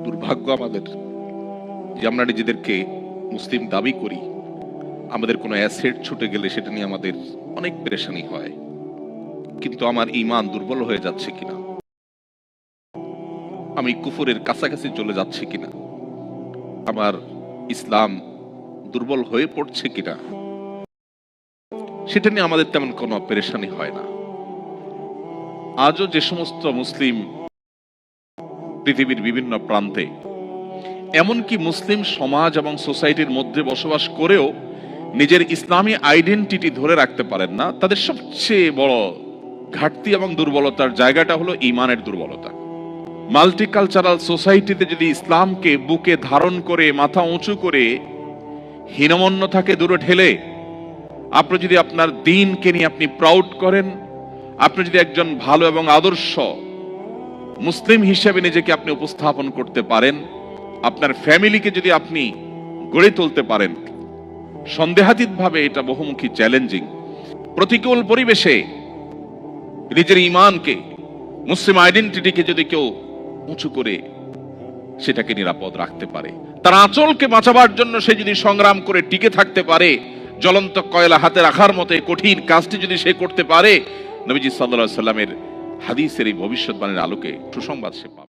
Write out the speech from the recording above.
দুর্ভাগ্য আমাদের যে আমরা নিজেদেরকে মুসলিম দাবি করি, আমাদের কোনো অ্যাসেট ছুটে গেলে সেটা নিয়ে আমাদের অনেক পেরেশানি হয়। কিন্তু আমার ঈমান দুর্বল হয়ে যাচ্ছে কিনা, আমি কুফরের কাছাকাছি চলে যাচ্ছে কিনা, আমার ইসলাম দুর্বল হয়ে পড়ছে কিনা, সেটা নিয়ে আমাদের তেমন কোনো পেরেশানি হয় না। আজও যে সমস্ত মুসলিম পৃথিবীর বিভিন্ন প্রান্তে, এমনকি মুসলিম সমাজ এবং সোসাইটির মধ্যে বসবাস করেও নিজের ইসলামী আইডেন্টিটি ধরে রাখতে পারেন না, তাদের সবচেয়ে বড় ঘাটতি এবং দুর্বলতার জায়গাটা হলো ঈমানের দুর্বলতা। মাল্টিকালচারাল সোসাইটিতে যদি ইসলামকে বুকে ধারণ করে মাথা উঁচু করে হীনমন্যতাকে দূরে ঠেলে আপনি যদি আপনার দ্বীনকে নিয়ে আপনি প্রাউড করেন, আপনি যদি একজন ভালো এবং আদর্শ মুসলিম হিসেবে নিজেকে আপনি উপস্থাপন করতে পারেন, আপনার ফ্যামিলিকে যদি আপনি গড়ে তুলতে পারেন, সন্দেহাতীতভাবে এটা বহুমুখী চ্যালেঞ্জিং। প্রতিকূল পরিবেশে নিজের ঈমানকে, মুসলিম আইডেন্টিটিকে যদি কেউ উঁচু করে সেটাকে নিরাপদ রাখতে পারে, তার আঁচলকে বাঁচাবার জন্য সে যদি সংগ্রাম করে টিকে থাকতে পারে, জ্বলন্ত কয়লা হাতে রাখার মতো কঠিন কাজটি যদি সে করতে পারে, নবীজি সাল্লাল্লাহু আলাইহি ওয়াসাল্লামের হাদিসের এই ভবিষ্যৎবাণীর আলোকে সুসংবাদ সে পাবে।